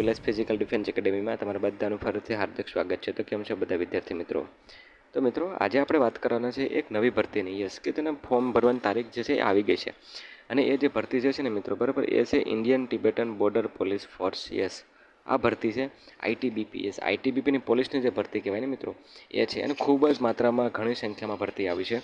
વિલાસ physical defence એકેડેમીમાં તમારા બધાનું ફરીથી હાર્દિક સ્વાગત છે. તો કેમ છે બધા વિદ્યાર્થી મિત્રો? તો મિત્રો આજે આપણે વાત કરવાના છે એક નવી ભરતીની. યસ, કે તેના ફોર્મ ભરવાની તારીખ જે છે એ આવી ગઈ છે. અને એ જે ભરતી જે છે ને મિત્રો, બરાબર, એ છે Indian Tibetan border police force. Yes, આ ભરતી છે આઈટીબીપી. યસ, આઈટીબીપીની પોલીસની જે ભરતી કહેવાય ને મિત્રો, એ છે. અને ખૂબ જ માત્રામાં ઘણી સંખ્યામાં ભરતી આવી છે.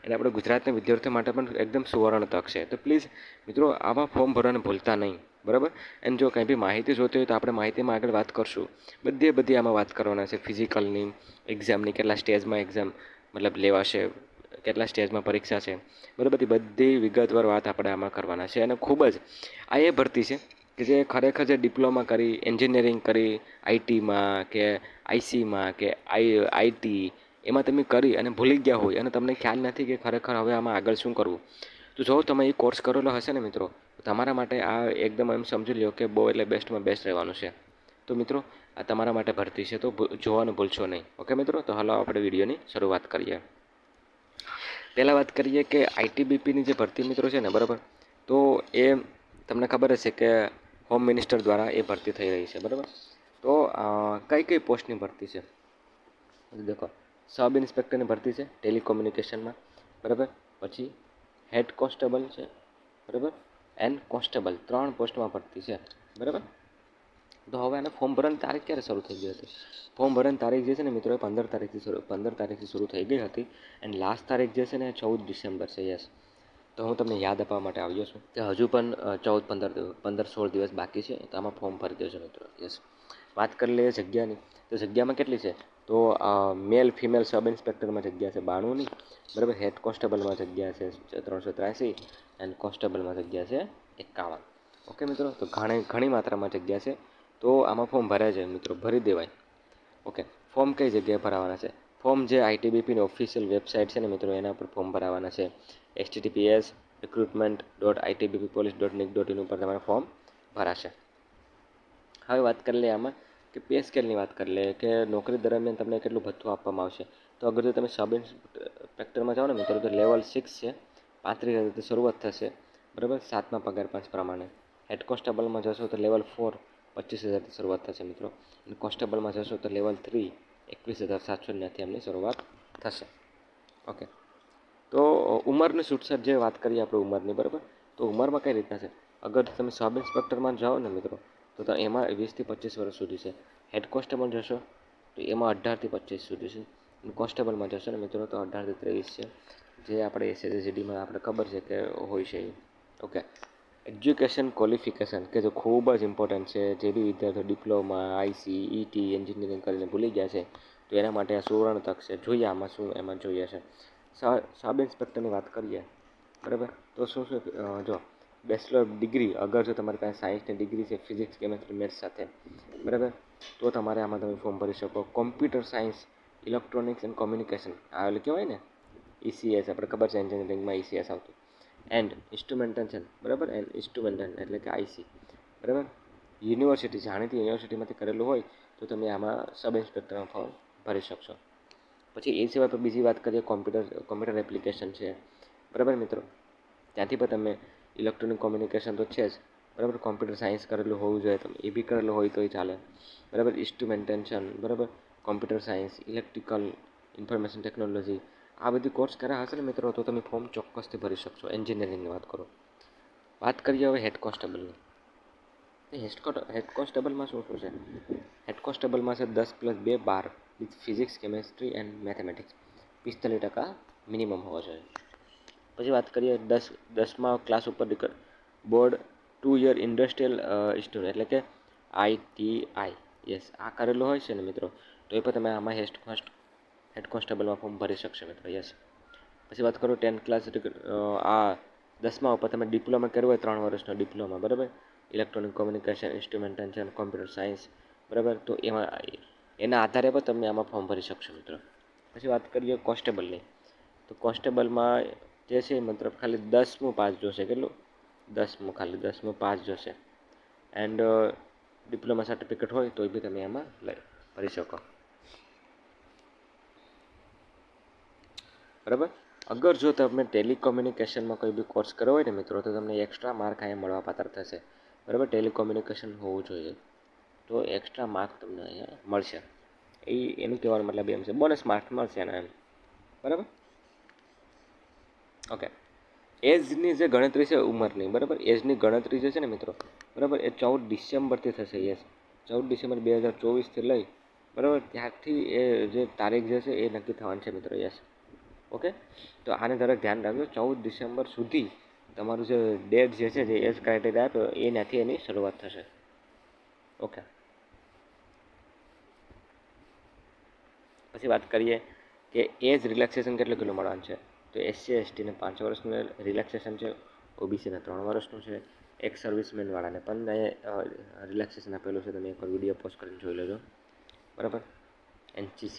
અને આપણે ગુજરાતના વિદ્યાર્થીઓ માટે પણ એકદમ સુવર્ણ તક છે. તો પ્લીઝ મિત્રો આમાં ફોર્મ ભરવાને ભૂલતા નહીં, બરાબર. અને જો કંઈ બી માહિતી જોતી હોય તો આપણે માહિતીમાં આગળ વાત કરશું. બધી આમાં વાત કરવાના છે. ફિઝિકલની એક્ઝામની કેટલા સ્ટેજમાં એક્ઝામ મતલબ લેવાશે, કેટલા સ્ટેજમાં પરીક્ષા છે, બરાબર, બધી વિગતવાર વાત આપણે આમાં કરવાના છે. અને ખૂબ જ આ એ ભરતી છે કે જે ખરેખર જે ડિપ્લોમા કરી, એન્જિનિયરિંગ કરી, આઈટીમાં કે આઈસીમાં કે આઈટી એમાં તમે કરી અને ભૂલી ગયા હોય અને તમને ખ્યાલ નથી કે ખરેખર હવે આમાં આગળ શું કરવું, તો જો તમે એ કોર્સ કરેલો હશે ને મિત્રો, તમારા માટે આ એકદમ એમ સમજી લો કે બહુ એટલે બેસ્ટમાં બેસ્ટ રહેવાનું છે. તો મિત્રો આ તમારા માટે ભરતી છે, તો જોવાનું ભૂલશો નહીં. ઓકે મિત્રો, તો હાલો આપણે વિડીયોની શરૂઆત કરીએ. પહેલાં વાત કરીએ કે આઈટીબીપીની જે ભરતી મિત્રો છે ને, બરાબર, તો એ તમને ખબર હશે કે હોમ મિનિસ્ટર દ્વારા એ ભરતી થઈ રહી છે, બરાબર. તો કઈ પોસ્ટની ભરતી છે દેખો. સબ ઇન્સ્પેક્ટરની ભરતી છે ટેલિકોમ્યુનિકેશનમાં, બરાબર. પછી હેડ કોન્સ્ટેબલ છે, બરાબર, એન્ડ કોન્સ્ટેબલ, 3 પોસ્ટમાં ભરતી છે, બરાબર. તો હવે આને ફોર્મ ભરવાની તારીખ ક્યારે શરૂ થઈ ગઈ હતી? ફોર્મ ભરવાની તારીખ જે છે ને મિત્રો, એ 15 તારીખથી શરૂ થઈ ગઈ હતી. એન્ડ લાસ્ટ તારીખ જે છે ને 14 ડિસેમ્બર છે. યસ, તો હું તમને યાદ આપવા માટે આવ્યો છું કે હજુ પણ 16 દિવસ બાકી છે. તો આમાં ફોર્મ ભરી દેજો મિત્રો. યસ, વાત કરી લઈએ જગ્યાની. તો જગ્યામાં કેટલી છે? તો મેલ ફિમેલ સબ ઇન્સ્પેક્ટરમાં જગ્યા છે 92ની, બરાબર. હેડ કોન્સ્ટેબલમાં જગ્યા છે 383 એન્ડ કોન્સ્ટેબલમાં જગ્યા છે 51. ઓકે મિત્રો, તો ઘણી માત્રામાં જગ્યા છે. તો આમાં ફોર્મ ભરાય છે મિત્રો, ભરી દેવાય. ઓકે, ફોર્મ કઈ જગ્યાએ ભરાવાના છે? ફોર્મ જે આઈટીબીપીની ઓફિશિયલ વેબસાઇટ છે ને મિત્રો, એના પર ફોર્મ ભરાવાના છે. https://recruitment.itbppolice.nic.in ઉપર તમારે ફોર્મ ભરાશે. હવે વાત કરી લઈએ આમાં કે પે સ્કેલની વાત કરી લઈએ કે નોકરી દરમિયાન તમને કેટલું ભથ્થું આપવામાં આવશે. તો અગર જો તમે સબ ઇન્સ્પેક્ટરમાં જાઓ ને મિત્રો, તો લેવલ 6 છે, 35,000થી શરૂઆત થશે, બરાબર, 7મા પગાર પાંચ પ્રમાણે. હેડ કોન્સ્ટેબલમાં જશો તો લેવલ 4 25,000થી શરૂઆત થશે મિત્રો. અને કોન્સ્ટેબલમાં જશો તો લેવલ 3 21,700થી એમની શરૂઆત થશે. ઓકે, તો ઉંમરની છૂટછાટ જે વાત કરીએ આપણે ઉંમરની, બરાબર. તો ઉંમરમાં કઈ રીતના છે? અગર તમે સબ ઇન્સ્પેક્ટરમાં જાઓ ને મિત્રો, તો એમાં 20થી 25 વર્ષ સુધી છે. હેડ કોન્સ્ટેબલ જશો તો એમાં 18થી 25 સુધી છે. અને કોન્સ્ટેબલમાં જશો ને મિત્રો, તો 18થી 23 છે, જે આપણે એસએસજીડીમાં આપણે ખબર છે કે હોય છે. ઓકે, એજ્યુકેશન ક્વોલિફિકેશન કે જે ખૂબ જ ઇમ્પોર્ટન્ટ છે. જે બી વિદ્યાર્થીઓ ડિપ્લોમા, આઈસી, ઈટી, એન્જિનિયરિંગ કરીને ભૂલી ગયા છે, તો એના માટે આ સુવર્ણ તક છે. જોઈએ આમાં શું એમાં જોઈએ છે. સબ ઇન્સ્પેક્ટરની વાત કરીએ, બરાબર, તો શું જો બેચલર ડિગ્રી, અગર જો તમારી પાસે સાયન્સની ડિગ્રી છે, ફિઝિક્સ, કેમેસ્ટ્રી, મેથ્સ સાથે, બરાબર, તો તમારે આમાં તમે ફોર્મ ભરી શકો. Computer science, electronics and communication, આ એટલે કહેવાય ને ઈસીએસ, આપણે ખબર છે એન્જિનિયરિંગમાં ઈસીએસ આવતું. એન્ડ ઇન્સ્ટ્રુમેન્ટેશન, બરાબર, એન્ડ ઇન્સ્ટ્રુમેન્ટન એટલે કે આઈસી, બરાબર. યુનિવર્સિટી, જાણીતી યુનિવર્સિટીમાંથી કરેલું હોય તો તમે આમાં સબ ઇન્સ્પેક્ટરમાં ફોર્મ ભરી શકશો. પછી એ સિવાય પણ બીજી વાત કરીએ, કોમ્પ્યુટર એપ્લિકેશન છે, બરાબર મિત્રો. ત્યાંથી પણ તમે ઇલેક્ટ્રોનિક કોમ્યુનિકેશન તો છે જ, બરાબર. કોમ્પ્યુટર સાયન્સ કરેલું હોવું જોઈએ, તમે એ બી કરેલું હોય તોય ચાલે, બરાબર. ઇન્સ્ટ્રુમેન્ટેશન, બરાબર, computer science, electrical, information technology, આ બધી કોર્સ કર્યા હશે ને મિત્રો, તો તમે ફોર્મ ચોક્કસથી ભરી શકશો. એન્જિનિયરિંગની વાત કરો. વાત કરીએ હવે હેડ કોન્સ્ટેબલની. હેડ કોન્સ્ટેબલમાં શું છે? હેડ કોન્સ્ટેબલમાં છે 10+2 12 with physics, chemistry and mathematics. 45% minimum હોવો જોઈએ. પછી વાત કરીએ 10મા ક્લાસ ઉપર બોર્ડ 2 યર ઇન્ડસ્ટ્રીયલ સ્ટુડન્ટ એટલે કે આઈટીઆઈ. યસ, આ કરેલું હોય છે ને મિત્રો, તો એ પણ તમે આમાં હેડ કોન્સ્ટેબલમાં ફોર્મ ભરી શકશો મિત્રો. યસ, પછી વાત કરું 10 ક્લાસ, આ 10મા ઉપર તમે ડિપ્લોમા કર્યું હોય, 3 વર્ષનો ડિપ્લોમા, બરાબર, electronic communication, instrumentation, computer science, બરાબર, તો એના આધારે પણ તમે આમાં ફોર્મ ભરી શકશો મિત્રો. પછી વાત કરીએ કોન્સ્ટેબલની. તો કોન્સ્ટેબલમાં જે છે મતલબ ખાલી 10મું પાસ જોશે. કેટલું? 10મું પાસ જોશે. એન્ડ ડિપ્લોમા સર્ટિફિકેટ હોય તો બી તમે એમાં ભરી શકો, બરાબર. અગર જો તમે ટેલિકોમ્યુનિકેશનમાં કોઈ બી કોર્સ કર્યો હોય ને મિત્રો, તો તમને એક્સ્ટ્રા માર્ક અહીંયા મળવા પાત્ર થશે, બરાબર. ટેલિકોમ્યુનિકેશન હોવું જોઈએ. તો એક્સ્ટ્રા માર્ક તમને અહીંયા મળશે. એનું કહેવાનો મતલબ એમ છે, બોનસ માર્ક મળશે એના એમ. બરાબર. ઓકે. એજની જે ગણતરી છે ઉંમરની, બરાબર, એજની ગણતરી જે છે ને મિત્રો, બરાબર, એ 14 ડિસેમ્બરથી થશે. યસ, 14 ડિસેમ્બર 2024થી લઈ, બરાબર, ત્યારથી એ જે તારીખ જે છે એ નક્કી થવાની છે મિત્રો. યસ. ઓકે, તો આને જરાક ધ્યાન રાખજો. 14 ડિસેમ્બર સુધી તમારું જે ડેટ જે છે, જે એજ ક્રાઇટેરિયા આપ્યો એનાથી એની શરૂઆત થશે. ઓકે. પછી વાત કરીએ કે એજ રિલેક્સેશન કેટલું મળવાનું છે. તો SC STને 5 વર્ષનું રિલેક્સેશન છે, OBCને 3 વર્ષનું છે, એક સર્વિસમેનવાળાને પણ રિલેક્સેશન આપેલું છે. તમે એકવાર વિડીયો પોસ્ટ કરીને જોઈ લેજો. બરાબર. NCC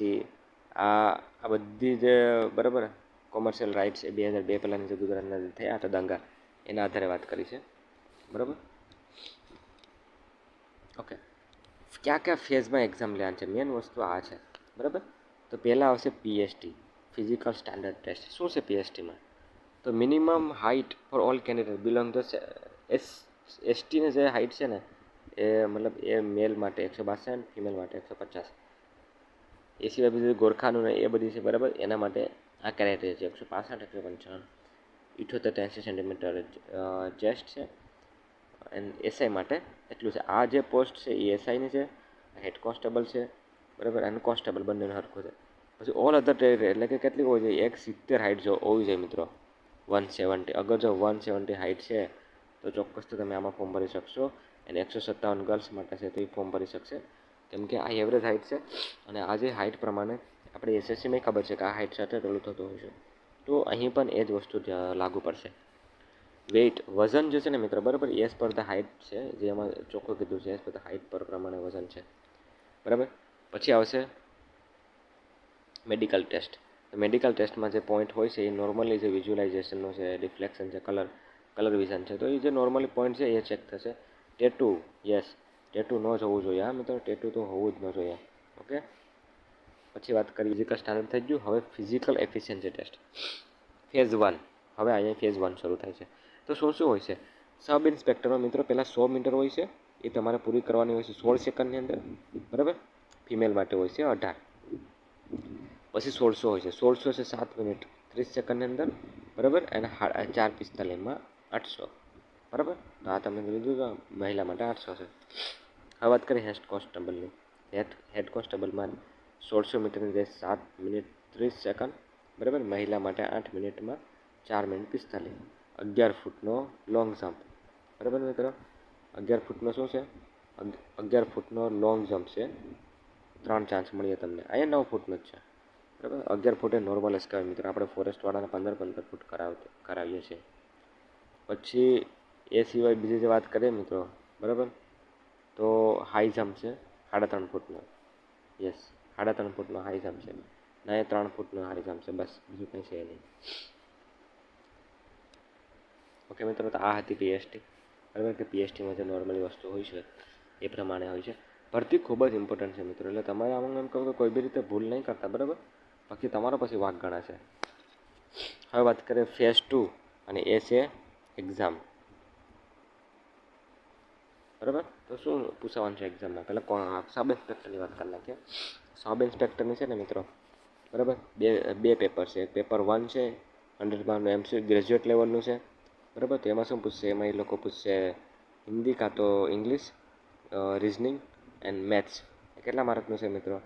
આ બધી જે, બરાબર, કોમર્શિયલ રાઇટ્સ એ 2002 પહેલાંની જે ગુજરાતના થયા હતા દંગા, એના આધારે વાત કરી છે. બરાબર. ઓકે. કયા ફેઝમાં એક્ઝામ લેવાની છે, મેન વસ્તુ આ છે. બરાબર. તો પહેલાં આવશે PST, ફિઝિકલ સ્ટાન્ડર્ડ ટેસ્ટ. શું છે PSTમાં? તો minimum height for all candidate belong તો STની જે હાઇટ છે ને, એ મતલબ એ મેલ માટે 162, ફિમેલ માટે 150. એ સિવાય બીજું ગોરખાનું ને એ બધી છે, બરાબર, એના માટે આ ક્રાઇટેરિયા છે. 165, 155, 78, 80 સેન્ટીમીટર ચેસ્ટ છે. એન્ડ SI માટે એટલું છે. આ જે પોસ્ટ છે એ SIની છે, હેડ કોન્સ્ટેબલ છે, બરાબર, અને કોન્સ્ટેબલ બંનેનું સરખું છે. પછી ઓલ અધર ટેરિટરી એટલે કે કેટલી હોવી જોઈએ? 170 હાઇટ જો હોવી જોઈએ મિત્રો. 170, અગર જો 170 હાઇટ છે તો ચોક્કસથી તમે આમાં ફોર્મ ભરી શકશો. અને 157 ગર્લ્સ માટે છે તો એ ફોર્મ ભરી શકશે, કેમ કે આ એવરેજ હાઇટ છે. અને આ જે હાઇટ પ્રમાણે આપણે SSCમાં ખબર છે કે આ હાઇટ સાથે ટોલું થતું હોય છે, તો અહીં પણ એ જ વસ્તુ લાગુ પડશે. વેઇટ, વજન જે છે ને મિત્રો, બરાબર, એઝ પર ધ હાઇટ છે, જે એમાં ચોખ્ખું કીધું છે, એઝ પર ધ હાઇટ પર પ્રમાણે વજન છે. બરાબર. પછી આવશે મેડિકલ ટેસ્ટ. મેડિકલ ટેસ્ટમાં જે પોઈન્ટ હોય છે એ નોર્મલી જે વિઝ્યુલાઇઝેશનનો છે, રિફ્લેક્શન છે, કલર વિઝન છે, તો એ જે નોર્મલી પોઈન્ટ છે એ ચેક થશે. ટેટુ, યસ, ટેટુ ન જવું જોઈએ. હા મિત્રો, ટેટુ તો હોવું જ ન જોઈએ. ઓકે. પછી વાત કરીએ, ફિઝિકલ સ્ટાન્ડર્ડ થઈ ગયું. હવે ફિઝિકલ એફિશિયન્સી ટેસ્ટ, ફેઝ 1. હવે અહીંયા ફેઝ 1 શરૂ થાય છે. તો શું હોય છે? સબ ઇન્સ્પેક્ટરમાં મિત્રો પહેલાં 100 મીટર હોય છે, એ તમારે પૂરી કરવાની હોય છે 16 સેકન્ડની અંદર. બરાબર. ફિમેલ માટે હોય છે 18. પછી 1600 હોય છે. 1600 છે 7 મિનિટ 30 સેકન્ડની અંદર, બરાબર, અને 4:45માં 800. બરાબર. તો આ તમે લીધું તો મહિલા માટે 800 છે. હવે વાત કરીએ હેડ કોન્સ્ટેબલની. હેડ કોન્સ્ટેબલમાં 1600 મીટરની રેસ 7 મિનિટ 30 સેકન્ડ, બરાબર, મહિલા માટે 8 મિનિટમાં 4 મિનિટ 45. 11 ફૂટનો લોંગ જમ્પ, બરાબર મિત્રો. 11 ફૂટનો શું છે? 11 ફૂટનો લોંગ જમ્પ છે. 3 ચાન્સ મળીએ તમને. અહીંયા 9 ફૂટનો જ છે, બરાબર. 11 ફૂટ એ નોર્મલ જ કહેવાય મિત્રો. આપણે ફોરેસ્ટવાળાને 15 ફૂટ કરાવીએ છીએ. પછી એ સિવાય બીજી જે વાત કરીએ મિત્રો, બરાબર, તો હાઈ જમ્પ છે 3.5 ફૂટનો. યસ, 3.5 ફૂટનો હાઈ જમ્પ છે. ના, એ 3 ફૂટનો હાઈ જમ્પ છે, બસ, બીજું કંઈ છે નહીં. ઓકે મિત્રો, તો આ હતી PST. બરાબર, કે PSTમાં જે નોર્મલી વસ્તુ હોય છે એ પ્રમાણે હોય છે. ભરતી ખૂબ જ ઇમ્પોર્ટન્ટ છે મિત્રો, એટલે તમારે આમાં એમ કહું કે કોઈ બી રીતે ભૂલ નહીં કરતા, બરાબર, બાકી તમારો પછી વાંક ગણાશે. હવે વાત કરીએ ફેઝ 2, અને એ છે એક્ઝામ. બરાબર. તો શું પૂછવાનું છે એક્ઝામમાં? પહેલાં સબ ઇન્સ્પેક્ટરની વાત કરી નાખીએ. સબ ઇન્સ્પેક્ટરની છે ને મિત્રો, બરાબર, બે પેપર છે. પેપર 1 છે 100 માર્કનું MCQ ગ્રેજ્યુએટ લેવલનું છે, બરાબર. તો એમાં શું પૂછશે? એમાં એ લોકો પૂછશે હિન્દી કાં તો ઇંગ્લિશ, રિઝનિંગ એન્ડ મેથ્સ. કેટલા માર્કનું છે મિત્રો?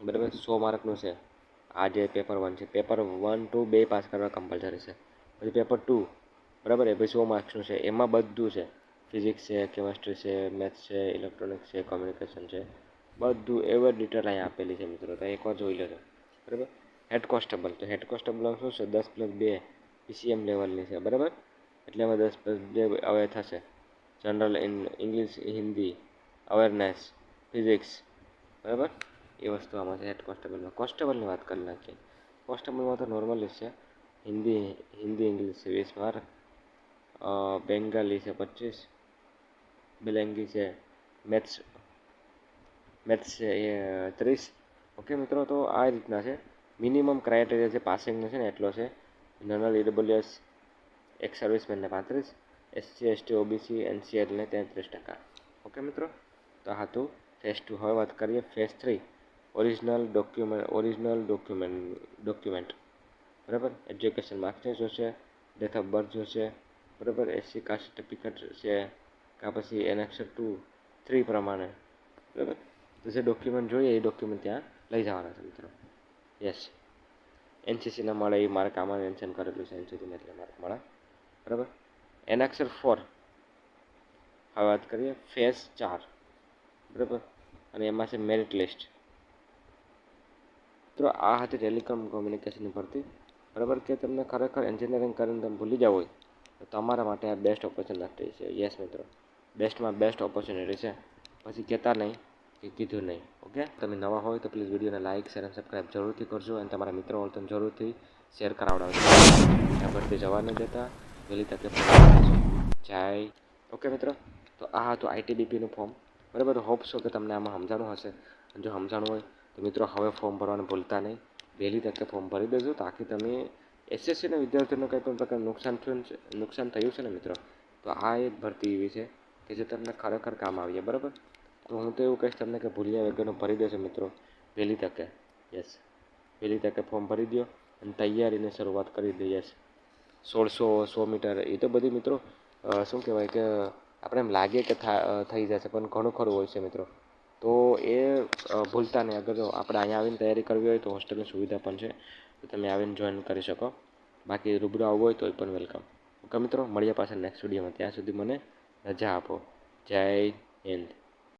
બરાબર, 100 માર્કનું છે. આ જે પેપર 1 છે, પેપર 1, 2 બે પાસ કરવા કમ્પલસરી છે. પછી પેપર 2, બરાબર, એ પછી 100 માર્ક્સનું છે. એમાં બધું છે, ફિઝિક્સ છે, કેમેસ્ટ્રી છે, મેથ્સ છે, ઇલેક્ટ્રોનિક્સ છે, કોમ્યુનિકેશન છે, બધું એવર ડિટેલ અહીંયા આપેલી છે મિત્રો. તો એકવાર જોઈ લેજો. બરાબર. હેડ કોન્સ્ટેબલ, તો હેડ કોન્સ્ટેબલ શું છે? 10+2 PCM લેવલની છે, બરાબર. એટલે એમાં 10+2 હવે થશે. General English, Hindi, awareness, physics, બરાબર, એ વસ્તુ આમાં છે હેડ કોન્સ્ટેબલમાં. કોન્સ્ટેબલની વાત કરી નાખીએ. કોન્સ્ટેબલમાં તો નોર્મલી છે હિન્દી ઇંગ્લિશ 20 માર્ક, બેંગાલી છે 25, બેલેંગી છે, મેથ્સ છે એ 30. ઓકે મિત્રો, તો આ રીતના છે. મિનિમમ ક્રાઇટેરિયા જે પાસિંગનો છે ને એટલો છે. જનરલ EWS એક સર્વિસમેનને 35, SC ST OBC NCLને 33%. ઓકે મિત્રો, તો આ હતું ફેઝ 2. હવે વાત કરીએ ફેઝ 3, ઓરિજિનલ ડોક્યુમેન્ટ. બરાબર, એજ્યુકેશન માર્કશીટ જોશે, ડેટ ઓફ બર્થ જોશે, બરાબર, એસસી કાસ્ટ સર્ટિફિકેટ છે, કાં પછી એનેક્સર 3 પ્રમાણે, બરાબર. તો જે ડોક્યુમેન્ટ જોઈએ એ ડોક્યુમેન્ટ ત્યાં લઈ જવાના છે મિત્રો. યસ, એનસીસીના મળે એ માર્ક આમાં મેન્શન કરેલું છે, એનસીસીના એટલે માર્ક મળે, બરાબર. એનેક્સર 4. હવે વાત કરીએ ફેઝ 4, બરાબર, અને એમાં છે મેરિટ લિસ્ટ. તો આ હતી ટેલિકોમ કોમ્યુનિકેશનની ભરતી, બરાબર. કે તમને ખરેખર એન્જિનિયરિંગ કરીને તમે ભૂલી જાવ હોય તો તમારા માટે આ બેસ્ટ ઓપોર્ચ્યુનિટી છે. યસ મિત્રો, બેસ્ટમાં બેસ્ટ ઓપોર્ચ્યુનિટી છે. પછી કહેતા નહીં કે કીધું નહીં. ઓકે, તમે નવા હોય તો પ્લીઝ વિડીયોને લાઇક શેર અને સબસ્ક્રાઈબ જરૂરથી કરજો, અને તમારા મિત્રો હોય તો જરૂરથી શેર કરાવડાવજો. આ ભરતી જવા ન દેતા, વહેલી તકે જય. ઓકે મિત્રો, તો આ હતું આઈટીબીપીનું ફોર્મ, બરાબર. હોપ છો કે તમને આમાં સમજાણું હશે. જો સમજાણું હોય તો મિત્રો હવે ફોર્મ ભરવાનું ભૂલતા નહીં, વહેલી તકે ફોર્મ ભરી દેજો, તાકી તમે એસએસસીના વિદ્યાર્થીઓને કંઈ પણ પ્રકારનું નુકસાન થયું છે ને મિત્રો, તો આ એક ભરતી એવી છે કે જે તમને ખરેખર કામ આવીએ, બરાબર. તો હું તો એવું કહીશ તમને કે ભૂલ્યા વગરનું ભરી દેજો મિત્રો, વહેલી તકે. યસ, વહેલી તકે ફોર્મ ભરી દો અને તૈયારીની શરૂઆત કરી દઈએ. 100 મીટર એ તો બધી મિત્રો શું કહેવાય કે આપણે એમ લાગે કે થઈ જશે, પણ ઘણું ખરું હોય છે મિત્રો. તો એ ભૂલતા નહીં. અગર જો આપણે અહીંયા આવીને તૈયારી કરવી હોય તો હોસ્ટેલની સુવિધા પણ છે, તો તમે આવીને જોઈન કરી શકો. બાકી રૂબરૂ આવવું હોય તો એ પણ વેલકમ. ઓકે મિત્રો, મળીએ પાછા નેક્સ્ટ વિડીયોમાં. ત્યાં સુધી મને રજા આપો. જય હિન્દ.